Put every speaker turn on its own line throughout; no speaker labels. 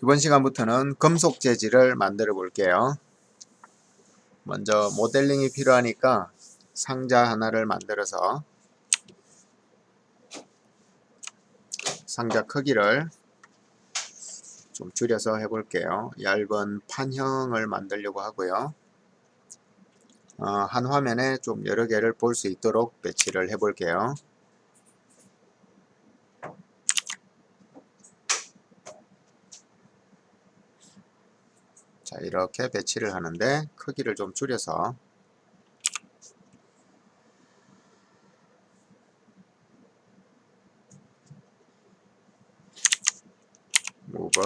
이번 시간부터는 금속 재질을 만들어 볼게요. 먼저 모델링이 필요하니까 상자 하나를 만들어서 상자 크기를 좀 줄여서 해볼게요. 얇은 판형을 만들려고 하고요. 한 화면에 좀 여러 개를 볼 수 있도록 배치를 해볼게요. 자, 이렇게 배치를 하는데 크기를 좀 줄여서 무브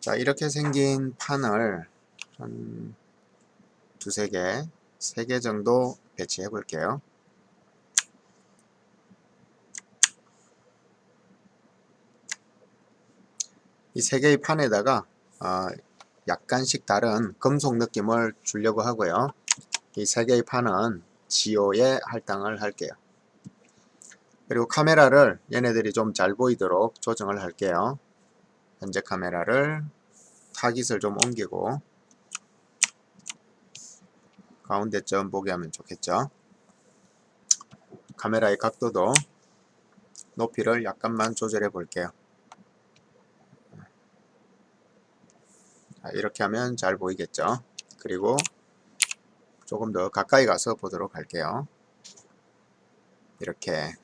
자, 이렇게 생긴 판을 한 두세 개, 세 개 정도 배치해 볼게요. 이 세 개의 판에다가 약간씩 다른 금속 느낌을 주려고 하고요. 이 세 개의 판은 지오에 할당을 할게요. 그리고 카메라를 얘네들이 좀 잘 보이도록 조정을 할게요. 현재 카메라를 타깃을 좀 옮기고 가운데점 보게 하면 좋겠죠. 카메라의 각도도 높이를 약간만 조절해 볼게요. 이렇게 하면 잘 보이겠죠. 그리고 조금 더 가까이 가서 보도록 할게요. 이렇게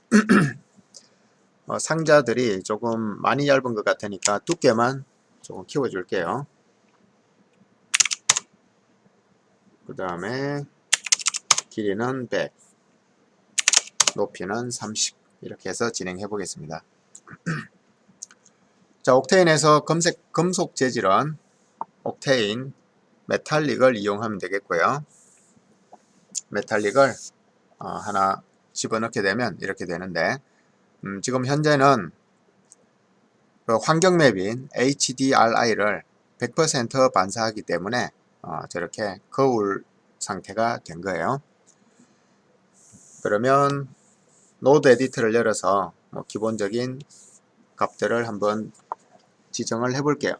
상자들이 조금 많이 얇은 것 같으니까 두께만 조금 키워줄게요. 그 다음에 길이는 100, 높이는 30 이렇게 해서 진행해 보겠습니다. 자, 옥테인에서 금속 재질은 옥테인 메탈릭을 이용하면 되겠고요. 메탈릭을 하나 집어넣게 되면 이렇게 되는데 지금 현재는 그 환경 맵인 HDRI를 100% 반사하기 때문에 저렇게 거울 상태가 된 거예요. 그러면 노드 에디터를 열어서 기본적인 값들을 한번 지정을 해 볼게요.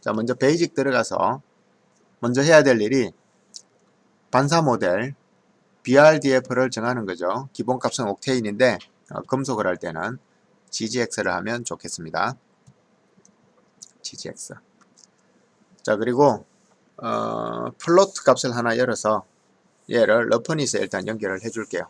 자, 먼저 베이직 들어가서 먼저 해야 될 일이 반사 모델 BRDF를 정하는 거죠. 기본값은 옥테인인데 금속을 할 때는 GGX를 하면 좋겠습니다. GGX. 자, 그리고 플로트 값을 하나 열어서 얘를 러퍼니스에 일단 연결을 해 줄게요.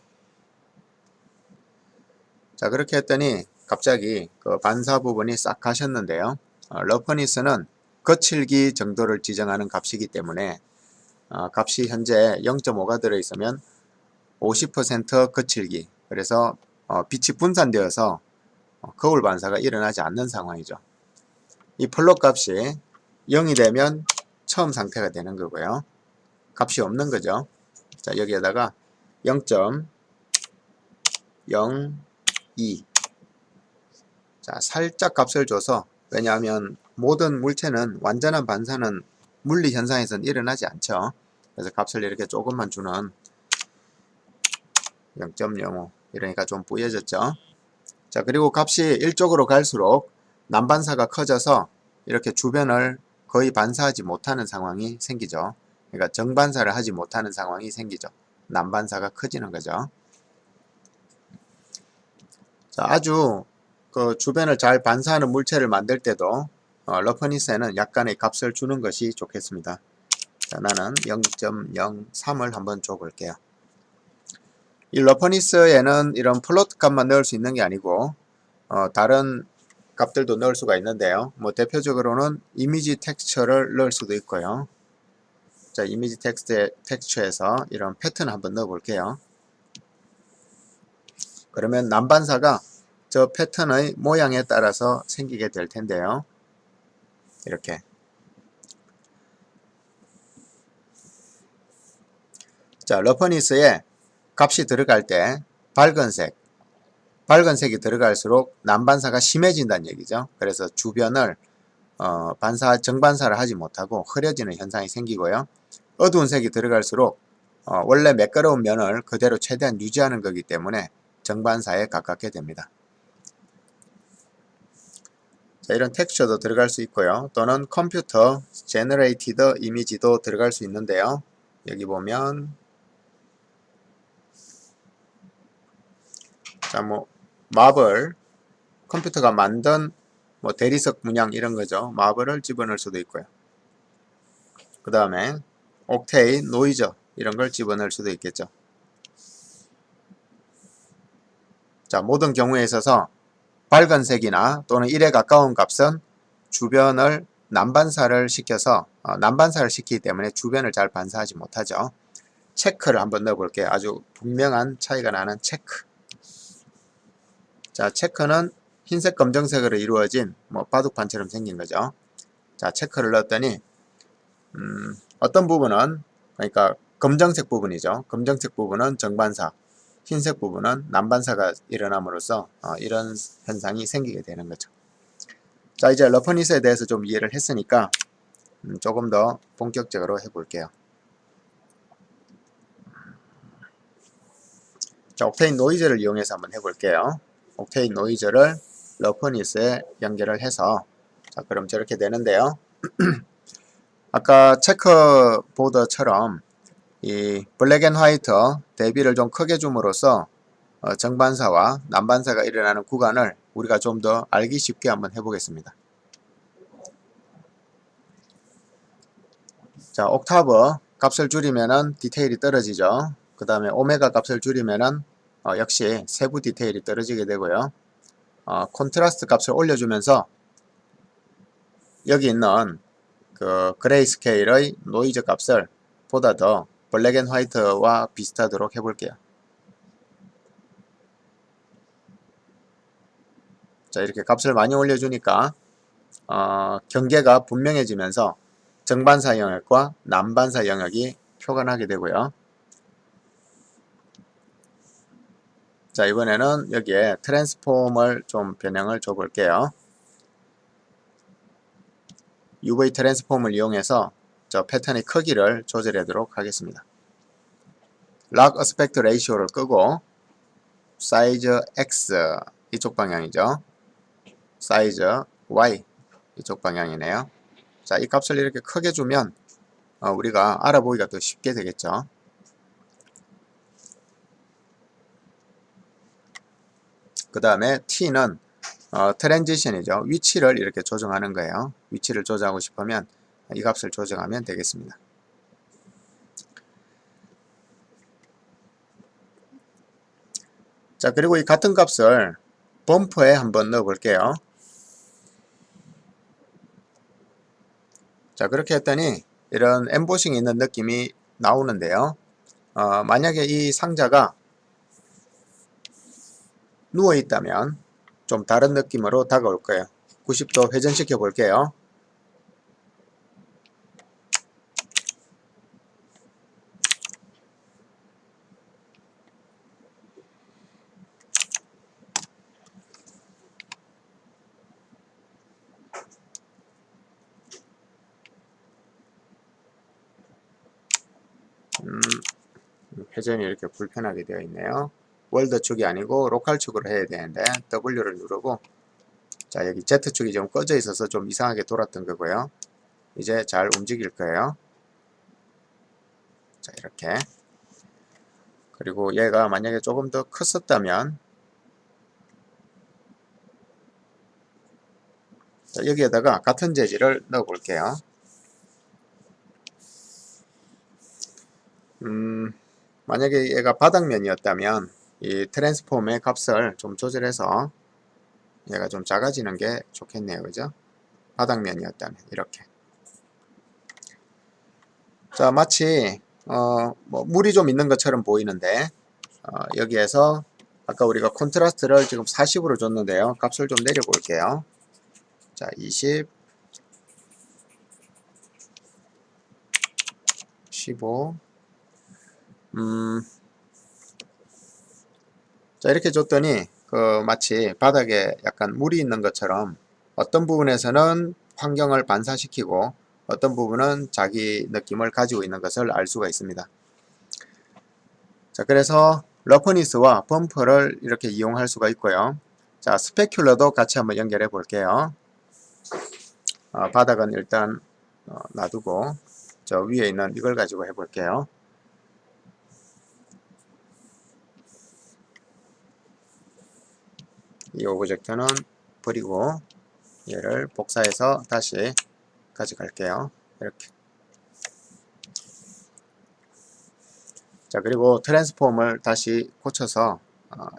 자, 그렇게 했더니 갑자기 그 반사 부분이 싹 가셨는데요. 러퍼니스는 거칠기 정도를 지정하는 값이기 때문에 값이 현재 0.5가 들어있으면 50% 거칠기, 그래서 빛이 분산되어서 거울 반사가 일어나지 않는 상황이죠. 이 플롯 값이 0이 되면 처음 상태가 되는 거고요. 값이 없는 거죠. 자, 여기에다가 0.02 자, 살짝 값을 줘서, 왜냐하면 모든 물체는 완전한 반사는 물리 현상에서는 일어나지 않죠. 그래서 값을 이렇게 조금만 주는 0.05 이러니까 좀 뿌얘졌죠. 자, 그리고 값이 일쪽으로 갈수록 난반사가 커져서 이렇게 주변을 거의 반사하지 못하는 상황이 생기죠. 그러니까 정반사를 하지 못하는 상황이 생기죠. 난반사가 커지는 거죠. 자, 아주 그 주변을 잘 반사하는 물체를 만들 때도 러퍼니스에는 약간의 값을 주는 것이 좋겠습니다. 자, 나는 0.03을 한번 줘볼게요. 이 러퍼니스에는 이런 플로트 값만 넣을 수 있는 게 아니고 다른 값들도 넣을 수가 있는데요. 대표적으로는 이미지 텍스처를 넣을 수도 있고요. 자, 이미지 텍스처에서 이런 패턴 한번 넣어 볼게요. 그러면 난반사가 저 패턴의 모양에 따라서 생기게 될 텐데요. 이렇게. 자, 러퍼니스에 값이 들어갈 때 밝은색이 들어갈수록 난반사가 심해진다는 얘기죠. 그래서 주변을 정반사를 하지 못하고 흐려지는 현상이 생기고요. 어두운 색이 들어갈수록 원래 매끄러운 면을 그대로 최대한 유지하는 거기 때문에 정반사에 가깝게 됩니다. 자, 이런 텍스처도 들어갈 수 있고요. 또는 컴퓨터 제너레이티드 이미지도 들어갈 수 있는데요. 여기 보면 자, 뭐 마블 컴퓨터가 만든 뭐 대리석 문양 이런 거죠. 마블을 집어넣을 수도 있고요. 그 다음에 옥테인, 노이저 이런 걸 집어넣을 수도 있겠죠. 자, 모든 경우에 있어서 밝은 색이나 또는 1에 가까운 값은 주변을 난반사를 시켜서 난반사를 시키기 때문에 주변을 잘 반사하지 못하죠. 체크를 한번 넣어 볼게요. 아주 분명한 차이가 나는 체크. 자, 체크는 흰색 검정색으로 이루어진 뭐 바둑판처럼 생긴 거죠. 자, 체크를 넣었더니 어떤 부분은 그러니까 검정색 부분이죠. 검정색 부분은 정반사, 흰색 부분은 난반사가 일어남으로써 이런 현상이 생기게 되는 거죠. 자, 이제 러퍼니스에 대해서 좀 이해를 했으니까 조금 더 본격적으로 해볼게요. 자, 옥테인 노이즈를 이용해서 한번 해볼게요. 옥테인 노이즈를 러퍼니스에 연결을 해서 자, 그럼 저렇게 되는데요. 아까 체크보드처럼 이 블랙 앤 화이트 대비를 좀 크게 줌으로써 정반사와 난반사가 일어나는 구간을 우리가 좀 더 알기 쉽게 한번 해보겠습니다. 자, 옥타브 값을 줄이면은 디테일이 떨어지죠. 그 다음에 오메가 값을 줄이면은 역시 세부 디테일이 떨어지게 되고요. 콘트라스트 값을 올려주면서 여기 있는 그 그레이스케일의 노이즈 값을 보다 더 블랙 앤 화이트와 비슷하도록 해볼게요. 자, 이렇게 값을 많이 올려주니까 경계가 분명해지면서 정반사 영역과 난반사 영역이 표현하게 되고요. 자, 이번에는 여기에 트랜스폼을 좀 변형을 줘 볼게요. UV 트랜스폼을 이용해서 저 패턴의 크기를 조절하도록 하겠습니다. 락 어스펙트 레이시오를 끄고 사이즈 X 이쪽 방향이죠. 사이즈 Y 이쪽 방향이네요. 자, 이 값을 이렇게 크게 주면 우리가 알아보기가 더 쉽게 되겠죠. 그 다음에 T는 트랜지션이죠. 위치를 이렇게 조정하는 거예요. 위치를 조정하고 싶으면 이 값을 조정하면 되겠습니다. 자, 그리고 이 같은 값을 범퍼에 한번 넣어 볼게요. 자, 그렇게 했더니 이런 엠보싱이 있는 느낌이 나오는데요. 만약에 이 상자가 누워 있다면 좀 다른 느낌으로 다가올 거예요. 90도 회전시켜 볼게요. 회전이 이렇게 불편하게 되어 있네요. 월드 축이 아니고 로컬 축으로 해야 되는데 W를 누르고 자, 여기 Z 축이 좀 꺼져 있어서 좀 이상하게 돌았던 거고요. 이제 잘 움직일 거예요. 자, 이렇게. 그리고 얘가 만약에 조금 더 컸었다면 자, 여기에다가 같은 재질을 넣어 볼게요. 만약에 얘가 바닥면이었다면 이 트랜스폼의 값을 좀 조절해서 얘가 좀 작아지는 게 좋겠네요. 그죠? 바닥면이었다면 이렇게. 자, 마치 뭐 물이 좀 있는 것처럼 보이는데 여기에서 아까 우리가 콘트라스트를 지금 40으로 줬는데요. 값을 좀 내려 볼게요. 자, 20 15 자, 이렇게 줬더니 마치 바닥에 약간 물이 있는 것처럼 어떤 부분에서는 환경을 반사시키고 어떤 부분은 자기 느낌을 가지고 있는 것을 알 수가 있습니다. 자, 그래서 러퍼니스와 범퍼를 이렇게 이용할 수가 있고요. 자, 스페큘러도 같이 한번 연결해 볼게요. 바닥은 일단 놔두고 저 위에 있는 이걸 가지고 해 볼게요. 이 오브젝트는 버리고 얘를 복사해서 다시 가져갈게요. 이렇게. 자, 그리고 트랜스폼을 다시 고쳐서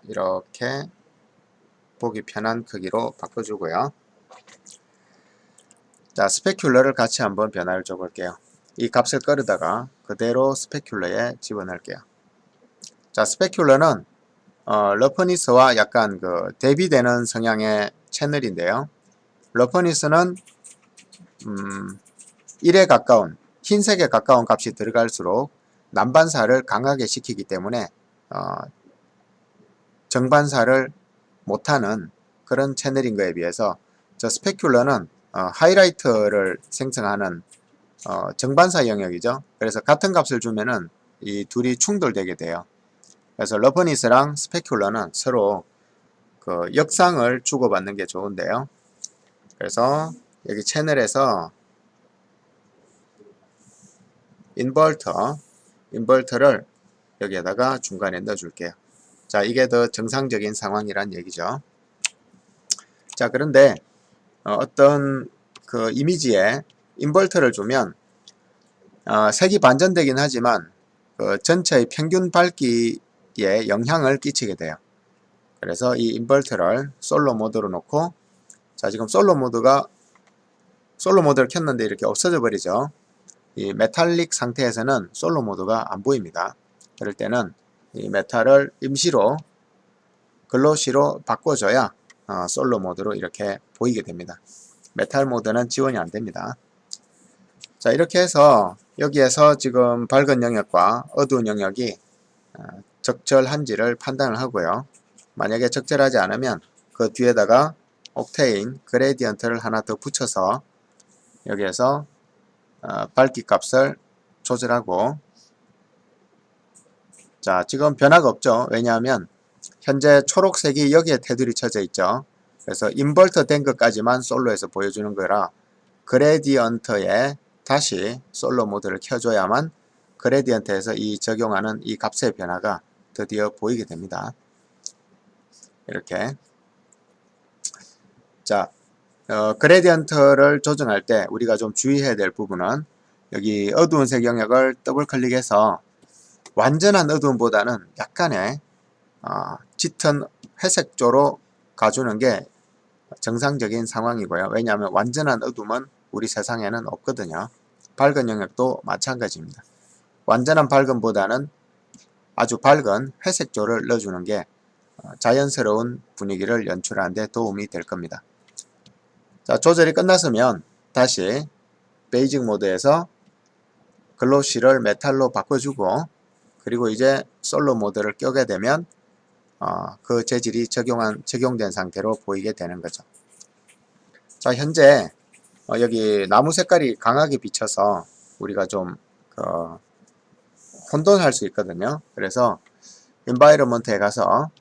이렇게 보기 편한 크기로 바꿔주고요. 자, 스페큘러를 같이 한번 변화를 줘 볼게요. 이 값을 끌어다가 그대로 스페큘러에 집어넣을게요. 자, 스페큘러는 러퍼니스와 약간 그 대비되는 성향의 채널인데요. 러퍼니스는 1에 가까운, 흰색에 가까운 값이 들어갈수록 난반사를 강하게 시키기 때문에 정반사를 못하는 그런 채널인 거에 비해서 저 스페큘러는 하이라이트를 생성하는 정반사 영역이죠. 그래서 같은 값을 주면은 이 둘이 충돌되게 돼요. 그래서 러퍼니스랑 스페큘러는 서로 그 역상을 주고받는 게 좋은데요. 그래서 여기 채널에서 인버터를 여기에다가 중간에 넣어줄게요. 자, 이게 더 정상적인 상황이란 얘기죠. 자, 그런데 어떤 그 이미지에 인버터를 주면 색이 반전되긴 하지만 그 전체의 평균 밝기에 영향을 끼치게 돼요. 그래서 이 인버터를 솔로 모드로 놓고, 자, 지금 솔로 모드를 켰는데 이렇게 없어져 버리죠. 이 메탈릭 상태에서는 솔로 모드가 안 보입니다. 그럴 때는 이 메탈을 임시로 글로시로 바꿔줘야 솔로 모드로 이렇게 보이게 됩니다. 메탈 모드는 지원이 안 됩니다. 자, 이렇게 해서 여기에서 지금 밝은 영역과 어두운 영역이 적절한지를 판단을 하고요. 만약에 적절하지 않으면 그 뒤에다가 옥테인 그레디언트를 하나 더 붙여서 여기에서 밝기 값을 조절하고, 자, 지금 변화가 없죠. 왜냐하면 현재 초록색이 여기에 테두리 쳐져 있죠. 그래서 인버터 된 것까지만 솔로에서 보여주는 거라 그레디언트에 다시 솔로 모드를 켜줘야만 그레디언트에서 이 적용하는 이 값의 변화가 드디어 보이게 됩니다. 이렇게. 자, 그레디언트를 조정할 때 우리가 좀 주의해야 될 부분은 여기 어두운 색 영역을 더블 클릭해서 완전한 어두움보다는 약간의 짙은 회색조로 가주는 게 정상적인 상황이고요. 왜냐하면 완전한 어둠은 우리 세상에는 없거든요. 밝은 영역도 마찬가지입니다. 완전한 밝음보다는 아주 밝은 회색조를 넣어주는 게 자연스러운 분위기를 연출하는 데 도움이 될 겁니다. 자, 조절이 끝났으면 다시 베이직 모드에서 글로시를 메탈로 바꿔주고, 그리고 이제 솔로 모드를 껴게 되면 그 재질이 적용된 상태로 보이게 되는 거죠. 자, 현재 여기 나무 색깔이 강하게 비쳐서 우리가 좀 혼돈할 수 있거든요. 그래서 environment에 가서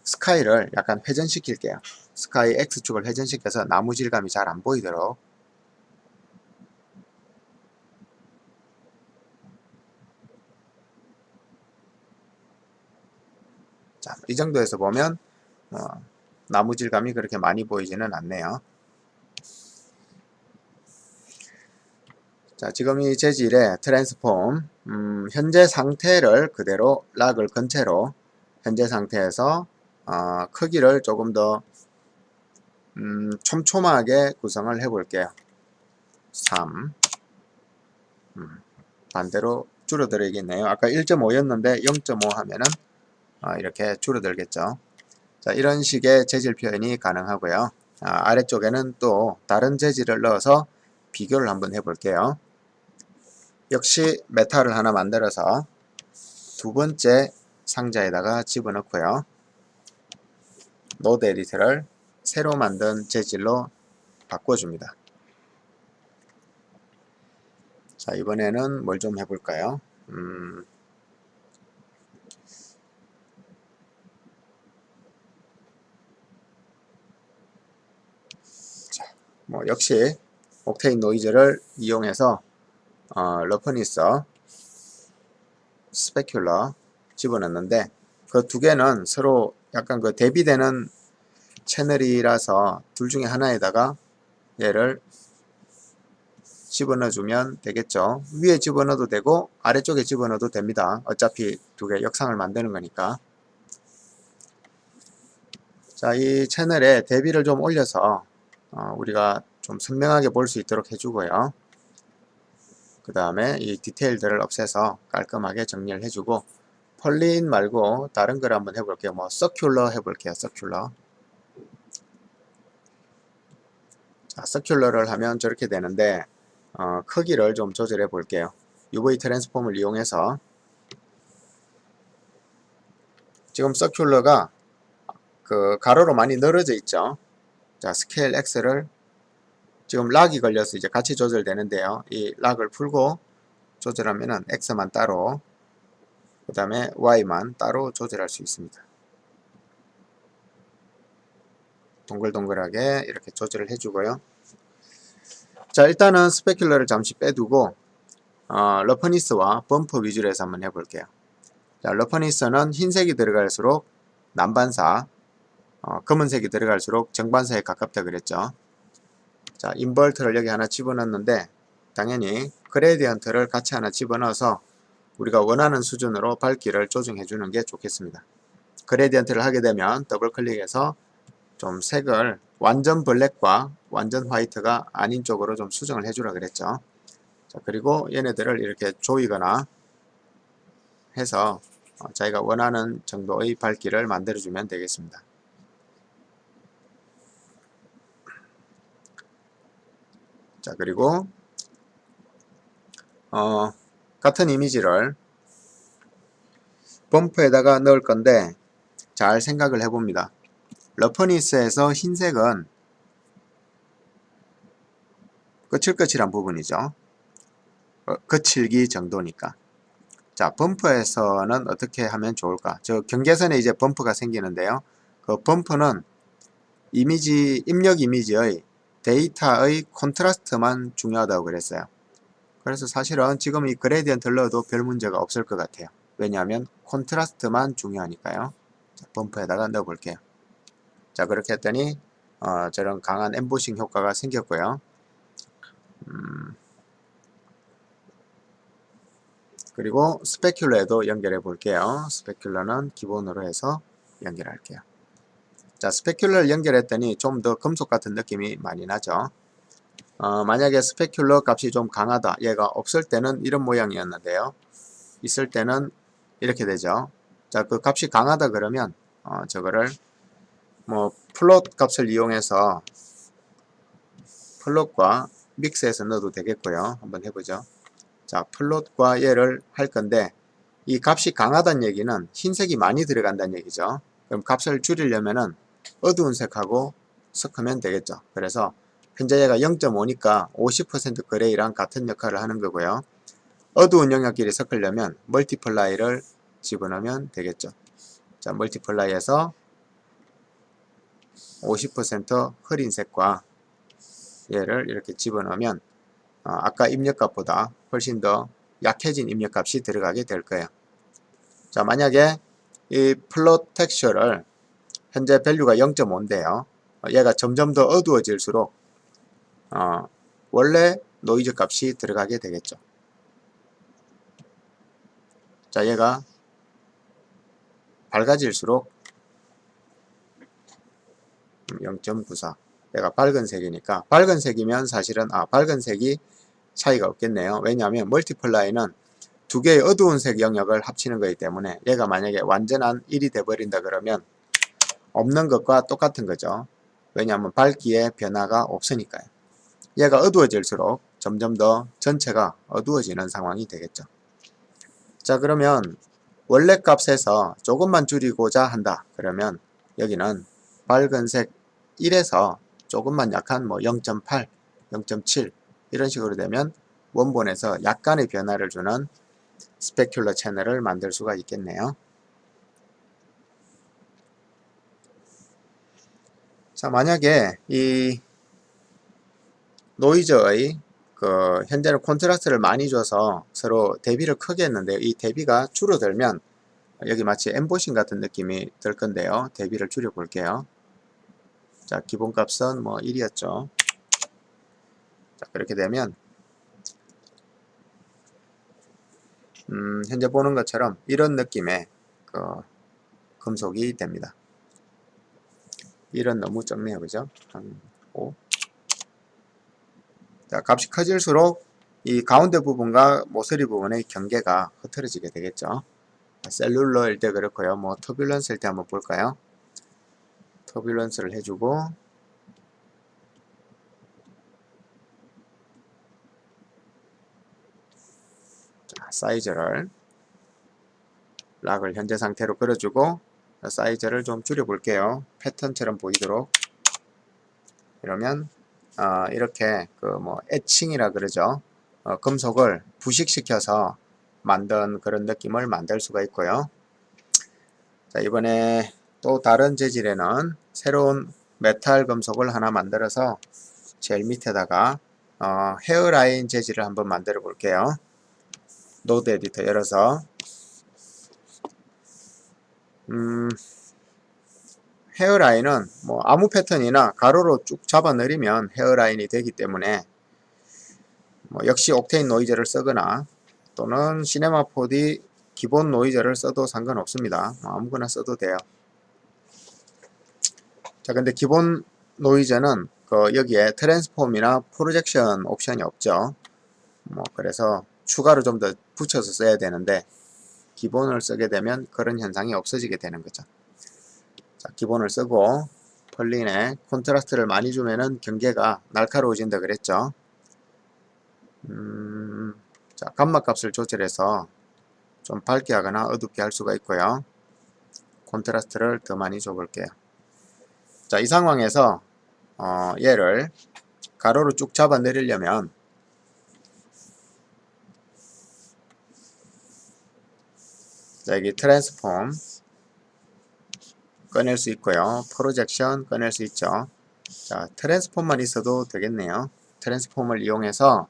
스카이를 약간 회전시킬게요. 스카이 X축을 회전시켜서 나무 질감이 잘 안 보이도록. 자, 이 정도에서 보면 나무 질감이 그렇게 많이 보이지는 않네요. 자, 지금 이 재질의 트랜스폼, 현재 상태를 그대로 락을 건 채로 현재 상태에서 크기를 조금 더 촘촘하게 구성을 해 볼게요. 3. 반대로 줄어들겠네요. 아까 1.5였는데 0.5 하면은 이렇게 줄어들겠죠. 자, 이런 식의 재질 표현이 가능하고요. 아래쪽에는 또 다른 재질을 넣어서 비교를 한번 해 볼게요. 역시 메탈을 하나 만들어서 두 번째 상자에다가 집어넣고요. 노드 에디터를 새로 만든 재질로 바꿔줍니다. 자, 이번에는 뭘 좀 해볼까요? 뭐 역시 옥테인 노이즈를 이용해서 러프니스, 스페큘러 집어넣는데 그 두 개는 서로 약간 그 대비되는 채널이라서 둘 중에 하나에다가 얘를 집어넣어 주면 되겠죠. 위에 집어넣어도 되고 아래쪽에 집어넣어도 됩니다. 어차피 두 개 역상을 만드는 거니까. 자, 이 채널에 대비를 좀 올려서 우리가 좀 선명하게 볼 수 있도록 해주고요. 그 다음에 이 디테일들을 없애서 깔끔하게 정리를 해주고 폴린 말고 다른 걸 한번 해볼게요. 뭐 서큘러 해볼게요. 서큘러. 자, 서큘러를 하면 저렇게 되는데 크기를 좀 조절해 볼게요. UV 트랜스폼을 이용해서 지금 서큘러가 그 가로로 많이 늘어져 있죠. 자, 스케일 X를 지금 락이 걸려서 이제 같이 조절되는데요. 이 락을 풀고 조절하면은 X만 따로, 그 다음에 Y만 따로 조절할 수 있습니다. 동글동글하게 이렇게 조절을 해주고요. 자, 일단은 스페큘러를 잠시 빼두고 러퍼니스와 범퍼 위주로 해서 한번 해볼게요. 자, 러퍼니스는 흰색이 들어갈수록 난반사, 검은색이 들어갈수록 정반사에 가깝다 그랬죠. 자, 인버터를 여기 하나 집어넣는데 당연히 그레디언트를 같이 하나 집어넣어서 우리가 원하는 수준으로 밝기를 조정해 주는 게 좋겠습니다. 그레디언트를 하게 되면 더블 클릭해서 좀 색을 완전 블랙과 완전 화이트가 아닌 쪽으로 좀 수정을 해주라 그랬죠. 자, 그리고 얘네들을 이렇게 조이거나 해서 자기가 원하는 정도의 밝기를 만들어주면 되겠습니다. 자, 그리고 같은 이미지를 범퍼에다가 넣을 건데 잘 생각을 해봅니다. 러퍼니스에서 흰색은 거칠거칠한 부분이죠. 거칠기 정도니까. 자, 범퍼에서는 어떻게 하면 좋을까? 저 경계선에 이제 범퍼가 생기는데요. 그 범퍼는 이미지, 입력 이미지의 데이터의 콘트라스트만 중요하다고 그랬어요. 그래서 사실은 지금 이 그레디언트를 넣어도 별 문제가 없을 것 같아요. 왜냐하면 콘트라스트만 중요하니까요. 자, 범퍼에다가 넣어 볼게요. 자, 그렇게 했더니 저런 강한 엠보싱 효과가 생겼고요. 그리고 스페큘러에도 연결해 볼게요. 스페큘러는 기본으로 해서 연결할게요. 자, 스페큘러를 연결했더니 좀 더 금속 같은 느낌이 많이 나죠. 만약에 스페큘러 값이 좀 강하다. 얘가 없을 때는 이런 모양이었는데요. 있을 때는 이렇게 되죠. 자, 그 값이 강하다 그러면 저거를 뭐 플롯 값을 이용해서 플롯과 믹스해서 넣어도 되겠고요. 한번 해보죠. 자, 플롯과 얘를 할 건데 이 값이 강하다는 얘기는 흰색이 많이 들어간다는 얘기죠. 그럼 값을 줄이려면은 어두운 색하고 섞으면 되겠죠. 그래서 현재 얘가 0.5니까 50% 그레이랑 같은 역할을 하는 거고요. 어두운 영역끼리 섞으려면 멀티플라이를 집어넣으면 되겠죠. 자, 멀티플라이에서 50% 흐린 색과 얘를 이렇게 집어넣으면 아까 입력값보다 훨씬 더 약해진 입력값이 들어가게 될 거예요. 자, 만약에 이 플롯 텍스처를 현재 밸류가 0.5인데요. 얘가 점점 더 어두워질수록 원래 노이즈 값이 들어가게 되겠죠. 자, 얘가 밝아질수록 0.94. 얘가 밝은 색이니까 밝은 색이면 사실은 밝은 색이 차이가 없겠네요. 왜냐하면 멀티플라이는 두 개의 어두운 색 영역을 합치는 거기 때문에 얘가 만약에 완전한 1이 돼버린다 그러면 없는 것과 똑같은 거죠. 왜냐하면 밝기에 변화가 없으니까요. 얘가 어두워질수록 점점 더 전체가 어두워지는 상황이 되겠죠. 자, 그러면 원래 값에서 조금만 줄이고자 한다. 그러면 여기는 밝은색 1에서 조금만 약한 뭐 0.8, 0.7 이런 식으로 되면 원본에서 약간의 변화를 주는 스페큘러 채널을 만들 수가 있겠네요. 자, 만약에 이 노이즈의 현재는 콘트라스트를 많이 줘서 서로 대비를 크게 했는데 이 대비가 줄어들면 여기 마치 엠보싱 같은 느낌이 들 건데요. 대비를 줄여 볼게요. 자, 기본값은 뭐 1이었죠. 자, 그렇게 되면 현재 보는 것처럼 이런 느낌의 금속이 됩니다. 1은 너무 적네요. 그죠? 한 5. 자, 값이 커질수록 이 가운데 부분과 모서리 부분의 경계가 흐트러지게 되겠죠. 셀룰러일 때 그렇고요. 뭐 터뷸런스일 때 한번 볼까요? 터뷸런스를 해주고 자, 사이즈를 락을 현재 상태로 그려주고 사이즈를 좀 줄여 볼게요. 패턴처럼 보이도록. 이러면 이렇게 뭐 에칭이라 그러죠. 금속을 부식시켜서 만든 그런 느낌을 만들 수가 있고요. 자, 이번에 또 다른 재질에는 새로운 메탈 금속을 하나 만들어서 제일 밑에다가 헤어라인 재질을 한번 만들어 볼게요. 노드 에디터 열어서 헤어라인은 뭐 아무 패턴이나 가로로 쭉 잡아 내리면 헤어라인이 되기 때문에 뭐 역시 옥테인 노이즈를 쓰거나 또는 시네마 4D 기본 노이즈를 써도 상관없습니다. 아무거나 써도 돼요. 자, 근데 기본 노이즈는 여기에 트랜스폼이나 프로젝션 옵션이 없죠. 뭐 그래서 추가로 좀 더 붙여서 써야 되는데 기본을 쓰게 되면 그런 현상이 없어지게 되는 거죠. 자, 기본을 쓰고 펄린에 콘트라스트를 많이 주면은 경계가 날카로워진다 그랬죠. 자, 감마 값을 조절해서 좀 밝게 하거나 어둡게 할 수가 있고요. 콘트라스트를 더 많이 줘볼게요. 자, 이 상황에서 얘를 가로로 쭉 잡아 내리려면 자, 여기 트랜스폼 꺼낼 수 있고요. 프로젝션 꺼낼 수 있죠. 자, 트랜스폼만 있어도 되겠네요. 트랜스폼을 이용해서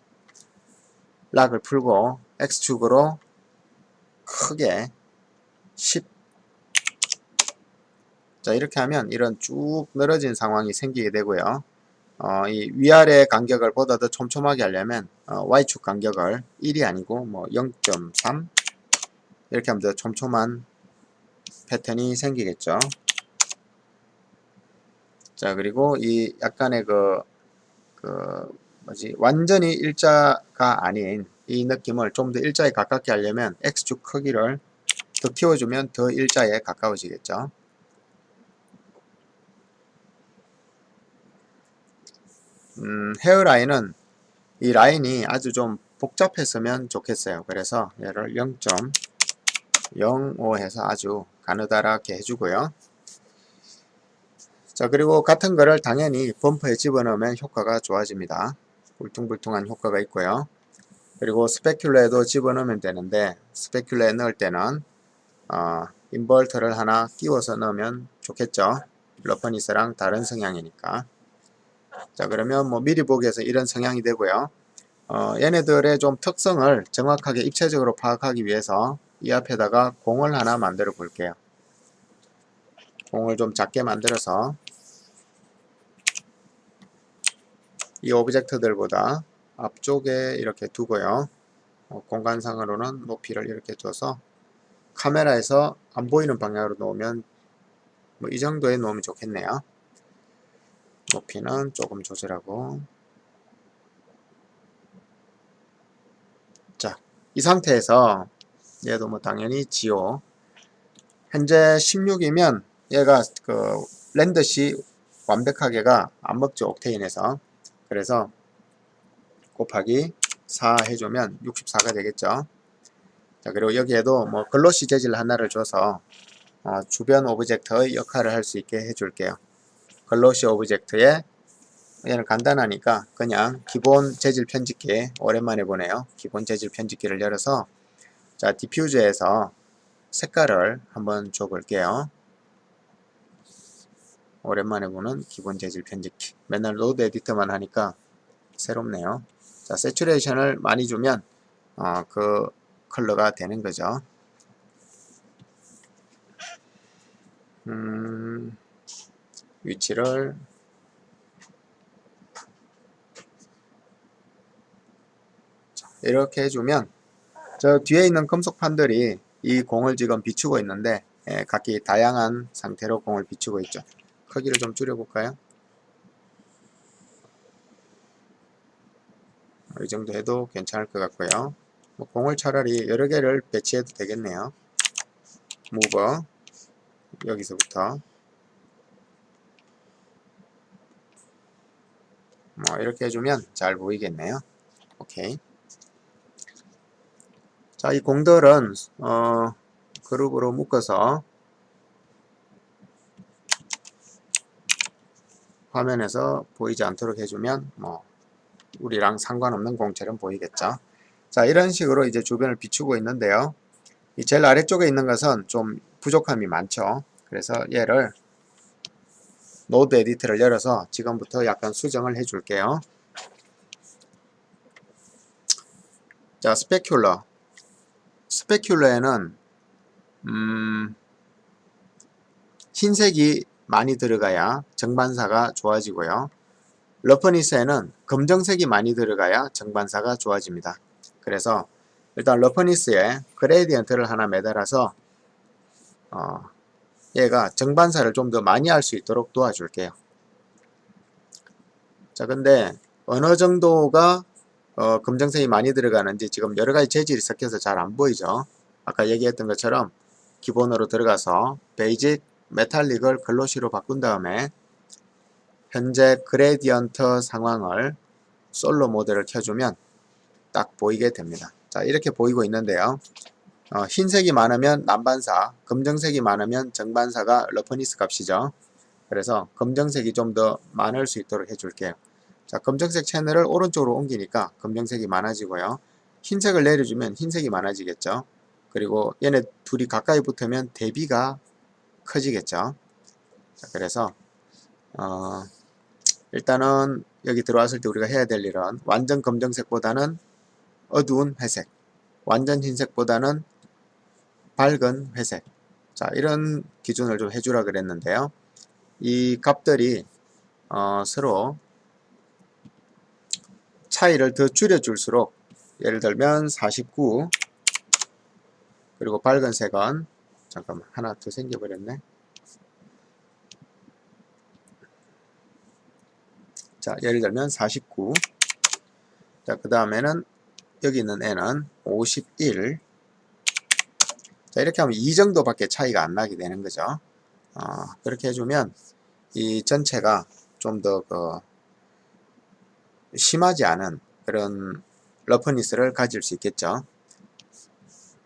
락을 풀고 X축으로 크게 10. 자, 이렇게 하면 이런 쭉 늘어진 상황이 생기게 되고요. 이 위아래 간격을 보다 더 촘촘하게 하려면 Y축 간격을 1이 아니고 뭐 0.3 이렇게 하면 더 촘촘한 패턴이 생기겠죠. 자, 그리고 이 약간의 완전히 일자가 아닌 이 느낌을 좀 더 일자에 가깝게 하려면 X축 크기를 더 키워주면 더 일자에 가까워지겠죠. 헤어라인은 이 라인이 아주 좀 복잡했으면 좋겠어요. 그래서 얘를 0.05 해서 아주 가느다랗게 해주고요. 자, 그리고 같은 거를 당연히 범퍼에 집어넣으면 효과가 좋아집니다. 울퉁불퉁한 효과가 있고요. 그리고 스페큘러에도 집어넣으면 되는데 스페큘러에 넣을 때는 인버터를 하나 끼워서 넣으면 좋겠죠. 러퍼니스랑 다른 성향이니까. 자, 그러면 뭐 미리 보기에서 이런 성향이 되고요. 얘네들의 좀 특성을 정확하게 입체적으로 파악하기 위해서 이 앞에다가 공을 하나 만들어 볼게요. 공을 좀 작게 만들어서 이 오브젝트들보다 앞쪽에 이렇게 두고요. 공간상으로는 높이를 이렇게 줘서 카메라에서 안 보이는 방향으로 놓으면 뭐 이 정도에 놓으면 좋겠네요. 높이는 조금 조절하고 자, 이 상태에서 얘도 뭐 당연히 지오 현재 16이면 얘가 렌더시 완벽하게가 안 먹죠. 옥테인에서. 그래서 곱하기 4 해주면 64가 되겠죠. 자, 그리고 여기에도 뭐 글로시 재질 하나를 줘서 주변 오브젝트의 역할을 할 수 있게 해줄게요. 글로시 오브젝트에 얘는 간단하니까 그냥 기본 재질 편집기 오랜만에 보네요. 기본 재질 편집기를 열어서 자, 디퓨저에서 색깔을 한번 줘볼게요. 오랜만에 보는 기본 재질 편집기. 맨날 로드 에디터만 하니까 새롭네요. 자, 세츄레이션을 많이 주면 그 컬러가 되는 거죠. 위치를 이렇게 해주면 저 뒤에 있는 금속판들이 이 공을 지금 비추고 있는데 각기 다양한 상태로 공을 비추고 있죠. 크기를 좀 줄여볼까요? 이 정도 해도 괜찮을 것 같고요. 뭐 공을 차라리 여러 개를 배치해도 되겠네요. 무버 여기서부터 뭐 이렇게 해주면 잘 보이겠네요. 오케이. 자, 이 공들은 그룹으로 묶어서 화면에서 보이지 않도록 해주면 뭐 우리랑 상관없는 공처럼 보이겠죠. 자, 이런 식으로 이제 주변을 비추고 있는데요. 이 제일 아래쪽에 있는 것은 좀 부족함이 많죠. 그래서 얘를 노드 에디터를 열어서 지금부터 약간 수정을 해 줄게요. 자, 스페큘러에는 흰색이 많이 들어가야 정반사가 좋아지고요. 러퍼니스에는 검정색이 많이 들어가야 정반사가 좋아집니다. 그래서 일단 러퍼니스에 그레디언트를 하나 매달아서 얘가 정반사를 좀 더 많이 할 수 있도록 도와줄게요. 자, 근데 어느 정도가 검정색이 많이 들어가는지 지금 여러가지 재질이 섞여서 잘 안 보이죠. 아까 얘기했던 것처럼 기본으로 들어가서 베이직 메탈릭을 글로시로 바꾼 다음에 현재 그레디언트 상황을 솔로 모드를 켜주면 딱 보이게 됩니다. 자, 이렇게 보이고 있는데요. 흰색이 많으면 남반사, 검정색이 많으면 정반사가 러퍼니스 값이죠. 그래서 검정색이 좀 더 많을 수 있도록 해줄게요. 자, 검정색 채널을 오른쪽으로 옮기니까 검정색이 많아지고요. 흰색을 내려주면 흰색이 많아지겠죠. 그리고 얘네 둘이 가까이 붙으면 대비가 커지겠죠. 자, 그래서 일단은 여기 들어왔을 때 우리가 해야 될 일은 완전 검정색보다는 어두운 회색, 완전 흰색보다는 밝은 회색. 자, 이런 기준을 좀 해주라 그랬는데요. 이 값들이 서로 차이를 더 줄여줄수록 예를 들면 49 그리고 밝은 색은 잠깐만 하나 더 생겨버렸네. 자, 예를 들면 49. 자, 그 다음에는 여기 있는 애는 51. 자, 이렇게 하면 이 정도밖에 차이가 안 나게 되는 거죠. 그렇게 해주면 이 전체가 좀 더 심하지 않은 그런 러프니스를 가질 수 있겠죠.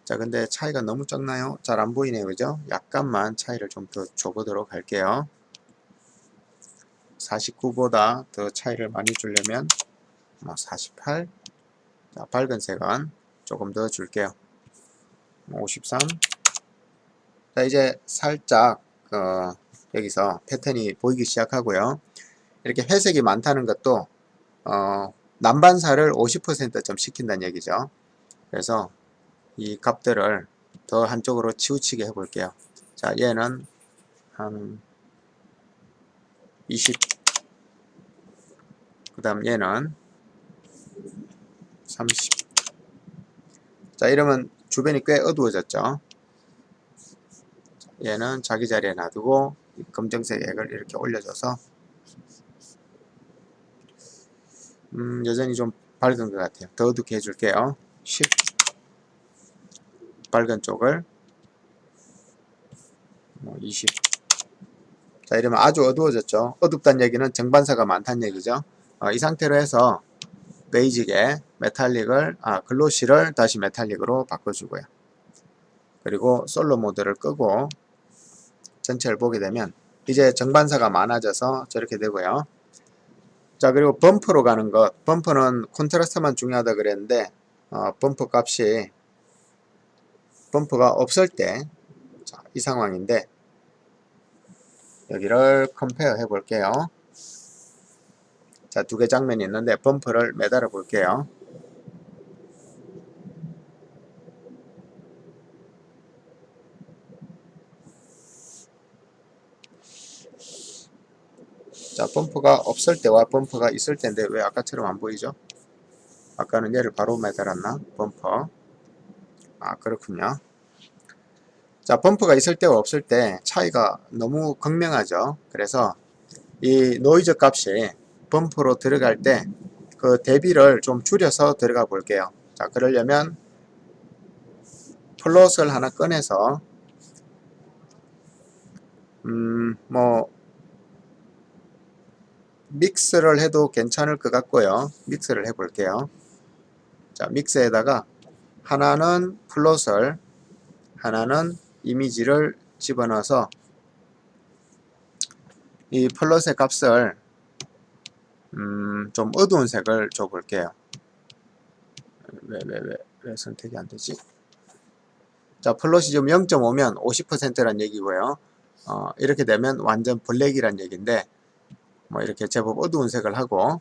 자, 근데 차이가 너무 적나요? 잘 안 보이네요. 그죠? 약간만 차이를 좀 더 줘보도록 할게요. 49보다 더 차이를 많이 주려면 48. 자, 밝은 색은 조금 더 줄게요. 53. 자, 이제 살짝 여기서 패턴이 보이기 시작하고요. 이렇게 회색이 많다는 것도 남반사를 50%좀 시킨다는 얘기죠. 그래서 이 값들을 더 한쪽으로 치우치게 해볼게요. 자, 얘는 한 20. 그 다음 얘는 30. 자, 이러면 주변이 꽤 어두워졌죠. 얘는 자기 자리에 놔두고 검정색 액을 이렇게 올려줘서 여전히 좀 밝은 것 같아요. 더 어둡게 해줄게요. 10. 밝은 쪽을 20. 자, 이러면 아주 어두워졌죠. 어둡다는 얘기는 정반사가 많다는 얘기죠. 이 상태로 해서 베이직에 메탈릭을 글로시를 다시 메탈릭으로 바꿔주고요. 그리고 솔로 모드를 끄고 전체를 보게 되면 이제 정반사가 많아져서 저렇게 되고요. 자, 그리고 범프로 가는 것. 범프는 콘트라스트만 중요하다 그랬는데 범프 값이 범프가 없을 때 이 상황인데 여기를 컴페어 해 볼게요. 자, 두 개 장면이 있는데 범퍼를 매달아 볼게요. 자, 범퍼가 없을 때와 범퍼가 있을 때인데 왜 아까처럼 안 보이죠? 아까는 얘를 바로 매달았나? 범퍼. 아, 그렇군요. 자, 범퍼가 있을 때와 없을 때 차이가 너무 극명하죠. 그래서 이 노이즈 값이 범퍼로 들어갈 때 그 대비를 좀 줄여서 들어가 볼게요. 자, 그러려면 플롯을 하나 꺼내서 뭐 믹스를 해도 괜찮을 것 같고요. 믹스를 해 볼게요. 자, 믹스에다가 하나는 플롯을, 하나는 이미지를 집어넣어서 이 플롯의 값을 좀 어두운 색을 줘 볼게요. 왜 선택이 안 되지? 자, 플롯이 지금 0.5면 50%란 얘기고요. 이렇게 되면 완전 블랙이란 얘기인데, 뭐 이렇게 제법 어두운 색을 하고,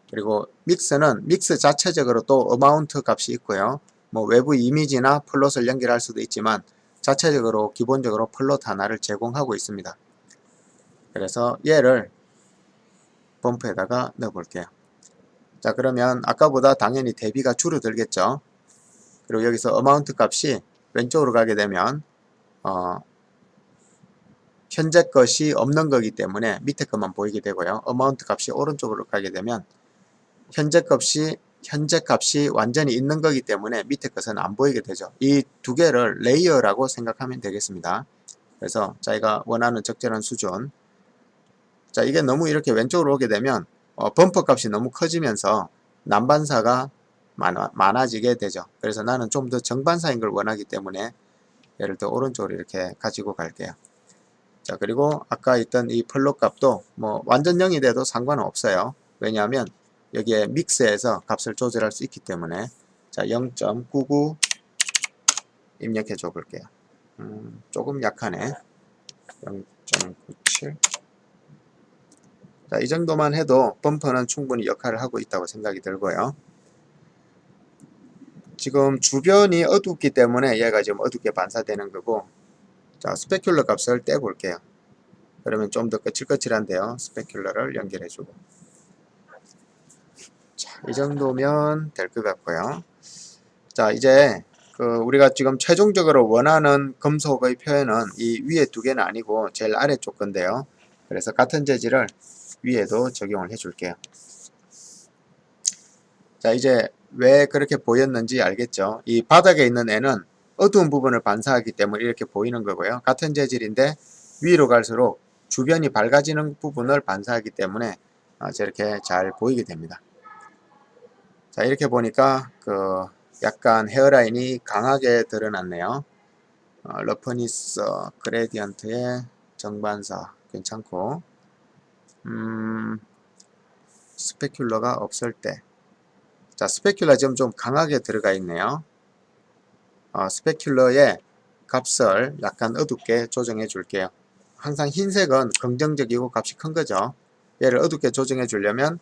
그리고 믹스는 믹스 자체적으로 또 어마운트 값이 있고요. 뭐 외부 이미지나 플롯을 연결할 수도 있지만 자체적으로 기본적으로 플롯 하나를 제공하고 있습니다. 그래서 얘를 범프에다가 넣어 볼게요. 자, 그러면 아까보다 당연히 대비가 줄어들겠죠. 그리고 여기서 어마운트 값이 왼쪽으로 가게 되면 현재 것이 없는 거기 때문에 밑에 것만 보이게 되고요. 어마운트 값이 오른쪽으로 가게 되면 현재 값이 완전히 있는 거기 때문에 밑에 것은 안 보이게 되죠. 이 두 개를 레이어라고 생각하면 되겠습니다. 그래서 자기가 원하는 적절한 수준. 자, 이게 너무 이렇게 왼쪽으로 오게 되면 범퍼 값이 너무 커지면서 난반사가 많아지게 되죠. 그래서 나는 좀 더 정반사인 걸 원하기 때문에 얘를 더 오른쪽으로 이렇게 가지고 갈게요. 자, 그리고 아까 있던 이 플롯 값도 뭐 완전 0이 돼도 상관은 없어요. 왜냐하면 여기에 믹스해서 값을 조절할 수 있기 때문에. 자, 0.99 입력해 줘 볼게요. 조금 약하네. 0.97. 자, 이 정도만 해도 범퍼는 충분히 역할을 하고 있다고 생각이 들고요. 지금 주변이 어둡기 때문에 얘가 지금 어둡게 반사되는 거고, 자, 스페큘러 값을 떼 볼게요. 그러면 좀 더 거칠거칠한데요. 스페큘러를 연결해주고. 자, 이 정도면 될 것 같고요. 자, 이제 우리가 지금 최종적으로 원하는 금속의 표현은 이 위에 두 개는 아니고 제일 아래쪽 건데요. 그래서 같은 재질을 위에도 적용을 해줄게요. 자, 이제 왜 그렇게 보였는지 알겠죠? 이 바닥에 있는 애는 어두운 부분을 반사하기 때문에 이렇게 보이는 거고요. 같은 재질인데 위로 갈수록 주변이 밝아지는 부분을 반사하기 때문에 저렇게 잘 보이게 됩니다. 자, 이렇게 보니까 약간 헤어라인이 강하게 드러났네요. 러프니스 그레디언트의 정반사 괜찮고, 스페큘러가 없을 때, 자, 스페큘러 지금 좀 강하게 들어가 있네요. 스페큘러의 값을 약간 어둡게 조정해 줄게요. 항상 흰색은 긍정적이고 값이 큰 거죠. 얘를 어둡게 조정해 주려면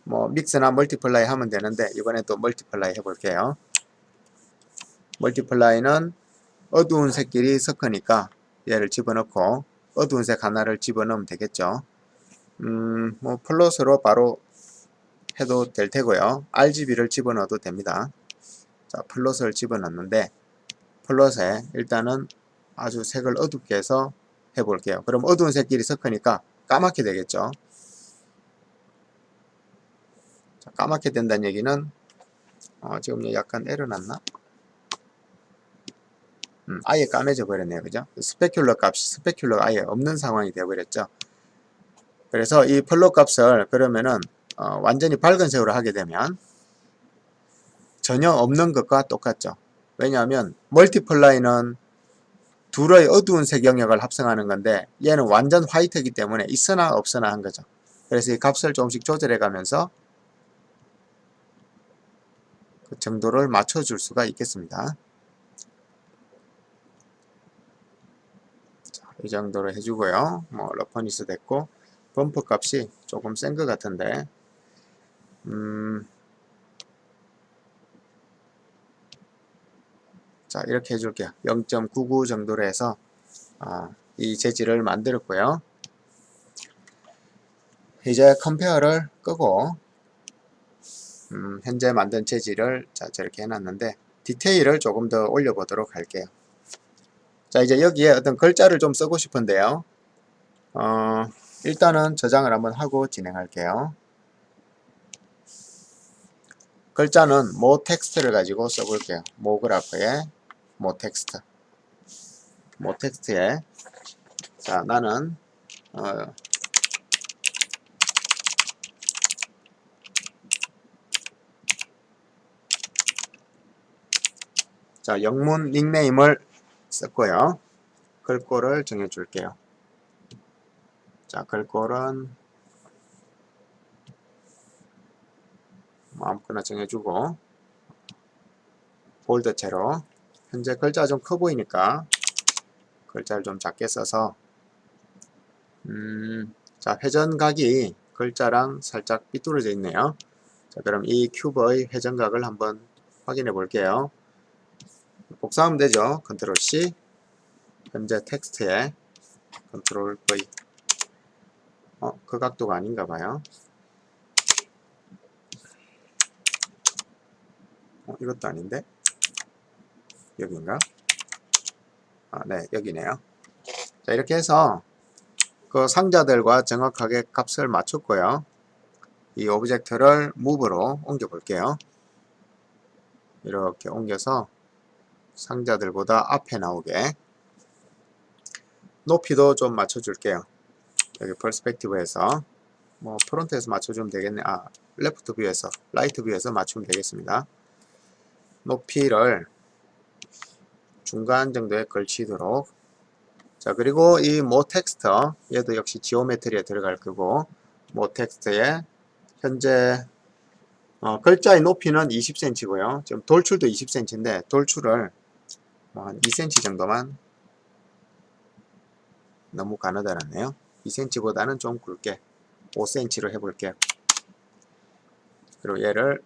뭐 믹스나 멀티플라이 하면 되는데 이번에 또 멀티플라이 해 볼게요. 멀티플라이는 어두운 색끼리 섞으니까 얘를 집어넣고 어두운 색 하나를 집어넣으면 되겠죠. 뭐 플롯으로 바로 해도 될 테고요. RGB를 집어넣어도 됩니다. 자, 플롯을 집어넣는데 플롯에 일단은 아주 색을 어둡게 해서 해볼게요. 그럼 어두운 색끼리 섞으니까 까맣게 되겠죠. 자, 까맣게 된다는 얘기는 지금 약간 에러 났나? 아예 까매져 버렸네요. 그죠? 스페큘러 값이 스페큘러가 아예 없는 상황이 되어버렸죠. 그래서 이 플롯 값을 그러면은 완전히 밝은 색으로 하게 되면 전혀 없는 것과 똑같죠. 왜냐하면 멀티플라이는 둘의 어두운 색 영역을 합성하는 건데 얘는 완전 화이트이기 때문에 있으나 없으나 한 거죠. 그래서 이 값을 조금씩 조절해 가면서 그 정도를 맞춰줄 수가 있겠습니다. 자, 이 정도로 해주고요. 뭐 러퍼니스 됐고 범퍼 값이 조금 센 것 같은데 자, 이렇게 해줄게요. 0.99 정도로 해서 이 재질을 만들었고요. 이제 컴페어를 끄고 현재 만든 재질을 자, 저렇게 해놨는데 디테일을 조금 더 올려보도록 할게요. 자, 이제 여기에 어떤 글자를 좀 쓰고 싶은데요. 일단은 저장을 한번 하고 진행할게요. 글자는 모 텍스트를 가지고 써볼게요. 모그래프에 모 텍스트. 모 텍스트에 자, 나는 자, 영문 닉네임을 썼고요. 글꼴을 정해줄게요. 자, 글꼴은 아무거나 정해주고 볼드체로 현재 글자가 좀 커 보이니까 글자를 좀 작게 써서 자, 회전각이 글자랑 살짝 삐뚤어져 있네요. 자, 그럼 이 큐브의 회전각을 한번 확인해 볼게요. 복사하면 되죠. 컨트롤 C 현재 텍스트에 컨트롤 V 그 각도가 아닌가 봐요. 이것도 아닌데 여긴가? 네, 여기네요. 자, 이렇게 해서 그 상자들과 정확하게 값을 맞췄고요. 이 오브젝트를 무브로 옮겨 볼게요. 이렇게 옮겨서 상자들보다 앞에 나오게 높이도 좀 맞춰줄게요. 여기 퍼스펙티브에서 뭐 프론트에서 맞춰주면 되겠네. 레프트 뷰에서 라이트 뷰에서 맞추면 되겠습니다. 높이를 중간 정도에 걸치도록. 자, 그리고 이 모 텍스트 얘도 역시 지오메트리에 들어갈 거고 모 텍스트에 현재 글자의 높이는 20cm고요. 지금 돌출도 20cm인데 돌출을 한 2cm 정도만 너무 가느다랗네요. 2cm보다는 좀 굵게 5cm로 해볼게요. 그리고 얘를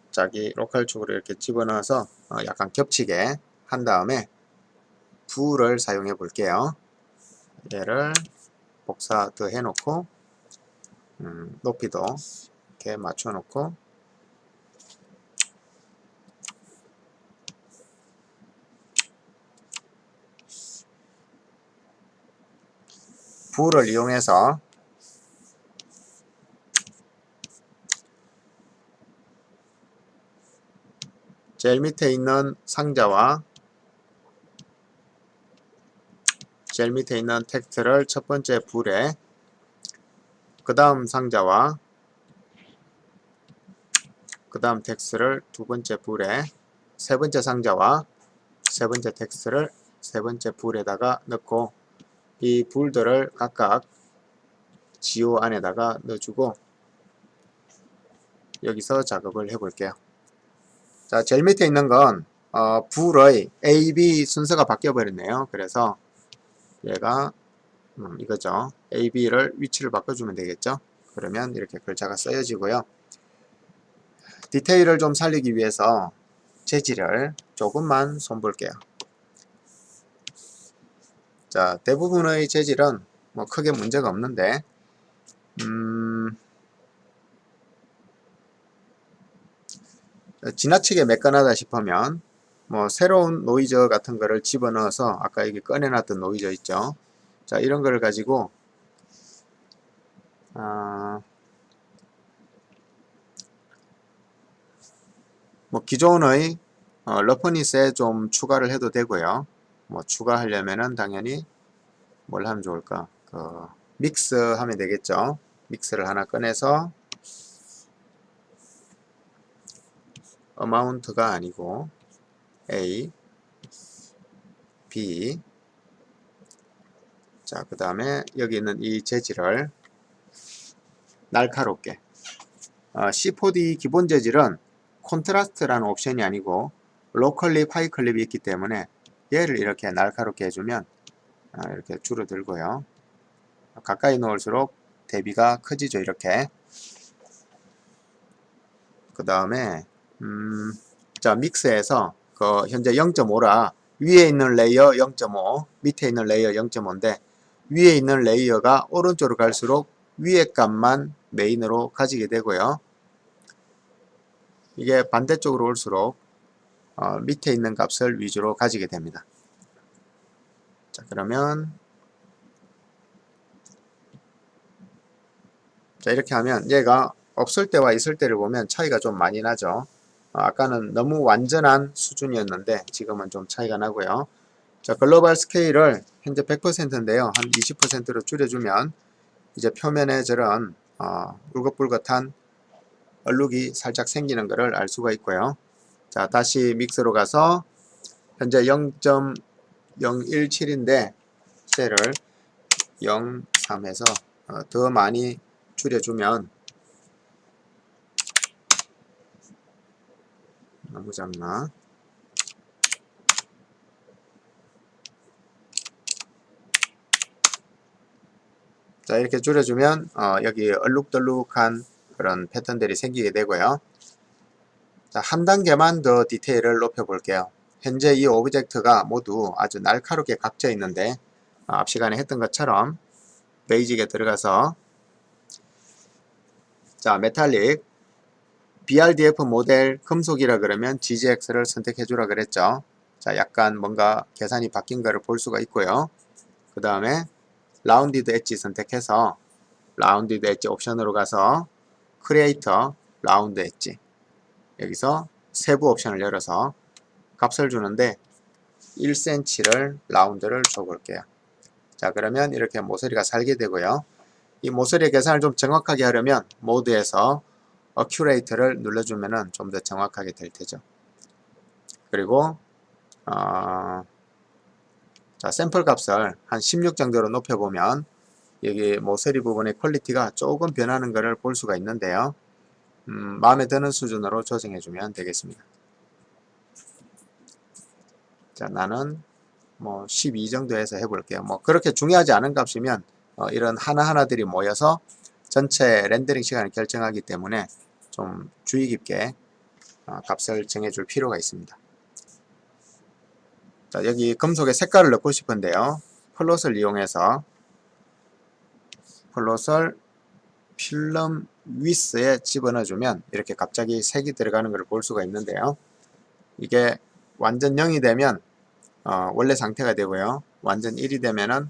자기 로컬 축으로 이렇게 집어넣어서 약간 겹치게 한 다음에 붓을 사용해 볼게요. 얘를 복사 더 해놓고 높이도 이렇게 맞춰놓고 붓을 이용해서 제일 밑에 있는 상자와 제일 밑에 있는 텍스트를 첫 번째 붓에 그 다음 상자와 그 다음 텍스트를 두 번째 붓에 세 번째 상자와 세 번째 텍스트를 세 번째 붓에다가 넣고 이 붓들을 각각 지오 안에다가 넣어주고 여기서 작업을 해볼게요. 자, 제일 밑에 있는 건 붓의 A, B 순서가 바뀌어 버렸네요. 그래서 얘가 이거죠. A, B를 위치를 바꿔주면 되겠죠. 그러면 이렇게 글자가 써여지고요. 디테일을 좀 살리기 위해서 재질을 조금만 손볼게요. 자, 대부분의 재질은 뭐 크게 문제가 없는데 지나치게 매끈하다 싶으면 뭐 새로운 노이저 같은 거를 집어넣어서 아까 여기 꺼내놨던 노이저 있죠. 자, 이런 거를 가지고 뭐 기존의 러퍼니스에 좀 추가를 해도 되고요. 뭐 추가하려면은 당연히 뭘 하면 좋을까? 믹스 하면 되겠죠. 믹스를 하나 꺼내서 어마운트가 아니고 A, B 자, 그 다음에 여기 있는 이 재질을 날카롭게 C4D 기본 재질은 콘트라스트라는 옵션이 아니고 로컬리 파이 클립이 있기 때문에 얘를 이렇게 날카롭게 해주면 이렇게 줄어들고요. 가까이 놓을수록 대비가 커지죠. 이렇게 그 다음에 자 믹스에서 그 현재 0.5라 위에 있는 레이어 0.5 밑에 있는 레이어 0.5인데 위에 있는 레이어가 오른쪽으로 갈수록 위에 값만 메인으로 가지게 되고요. 이게 반대쪽으로 올수록 밑에 있는 값을 위주로 가지게 됩니다. 자 그러면 자 이렇게 하면 얘가 없을 때와 있을 때를 보면 차이가 좀 많이 나죠. 아까는 너무 완전한 수준이었는데 지금은 좀 차이가 나고요. 자 글로벌 스케일을 현재 100%인데요. 한 20%로 줄여주면 이제 표면에 저런 울긋불긋한 얼룩이 살짝 생기는 것을 알 수가 있고요. 자 다시 믹스로 가서 현재 0.017인데 셀을 0.3해서 더 많이 줄여주면 너무 작나? 자 이렇게 줄여주면 여기 얼룩덜룩한 그런 패턴들이 생기게 되고요. 자, 한 단계만 더 디테일을 높여 볼게요. 현재 이 오브젝트가 모두 아주 날카롭게 각져 있는데 앞 시간에 했던 것처럼 베이직에 들어가서 자 메탈릭 BRDF 모델 금속이라 그러면 GGX를 선택해 주라 그랬죠. 자 약간 뭔가 계산이 바뀐 거를 볼 수가 있고요. 그 다음에 라운디드 엣지 선택해서 라운디드 엣지 옵션으로 가서 크리에이터 라운드 엣지 여기서 세부 옵션을 열어서 값을 주는데 1cm를 라운드를 줘볼게요. 자 그러면 이렇게 모서리가 살게 되고요. 이 모서리의 계산을 좀 정확하게 하려면 모드에서 어큐레이트를 눌러주면 좀 더 정확하게 될 테죠. 그리고 자 샘플 값을 한 16 정도로 높여보면 여기 모서리 부분의 퀄리티가 조금 변하는 것을 볼 수가 있는데요. 마음에 드는 수준으로 조정해주면 되겠습니다. 자 나는 뭐 12 정도 해서 해볼게요. 뭐 그렇게 중요하지 않은 값이면 이런 하나하나들이 모여서 전체 렌더링 시간을 결정하기 때문에 좀 주의 깊게 값을 정해줄 필요가 있습니다. 자 여기 금속의 색깔을 넣고 싶은데요. 플롯을 이용해서 플롯을 필름 위스에 집어넣어주면 이렇게 갑자기 색이 들어가는 걸 볼 수가 있는데요. 이게 완전 0이 되면 원래 상태가 되고요. 완전 1이 되면은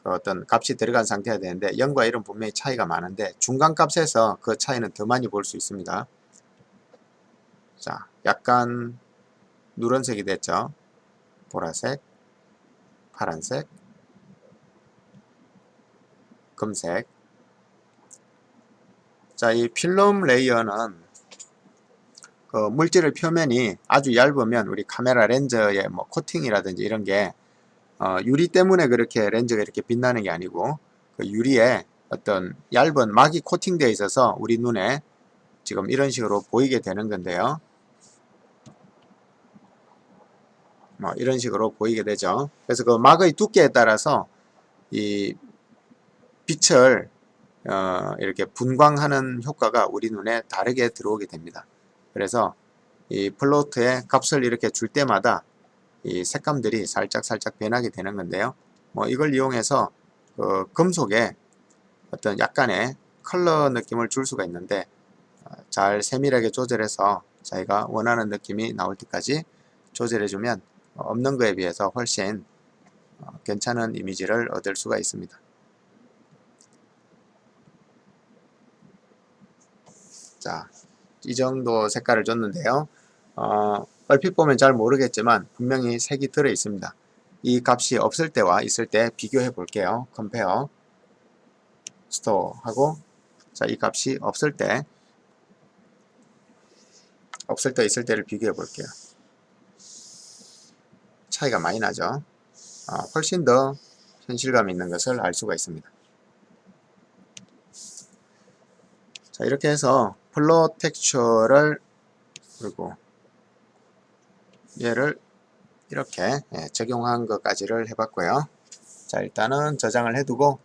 그 어떤 값이 들어간 상태가 되는데 0과 1은 분명히 차이가 많은데 중간 값에서 그 차이는 더 많이 볼 수 있습니다. 자, 약간 누런색이 됐죠. 보라색, 파란색, 금색. 자, 이 필름 레이어는 그 물질 표면이 아주 얇으면 우리 카메라 렌즈의 뭐 코팅이라든지 이런 게 유리 때문에 그렇게 렌즈가 이렇게 빛나는 게 아니고 그 유리에 어떤 얇은 막이 코팅되어 있어서 우리 눈에 지금 이런 식으로 보이게 되는 건데요. 뭐 이런 식으로 보이게 되죠. 그래서 그 막의 두께에 따라서 이 빛을 이렇게 분광하는 효과가 우리 눈에 다르게 들어오게 됩니다. 그래서 이 플로트의 값을 이렇게 줄 때마다 이 색감들이 살짝 변하게 되는 건데요. 뭐 이걸 이용해서 그 금속에 어떤 약간의 컬러 느낌을 줄 수가 있는데 잘 세밀하게 조절해서 자기가 원하는 느낌이 나올 때까지 조절해주면 없는 거에 비해서 훨씬 괜찮은 이미지를 얻을 수가 있습니다. 자, 이 정도 색깔을 줬는데요. 얼핏 보면 잘 모르겠지만 분명히 색이 들어 있습니다. 이 값이 없을 때와 있을 때 비교해 볼게요. 컴페어 스토어 하고 자, 이 값이 없을 때 있을 때를 비교해 볼게요. 차이가 많이 나죠. 훨씬 더 현실감 있는 것을 알 수가 있습니다. 자, 이렇게 해서 플롯 텍스처를 그리고 얘를 이렇게 적용한 것까지를 해봤고요. 자, 일단은 저장을 해두고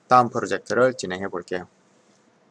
다음 프로젝트를 진행해 볼게요.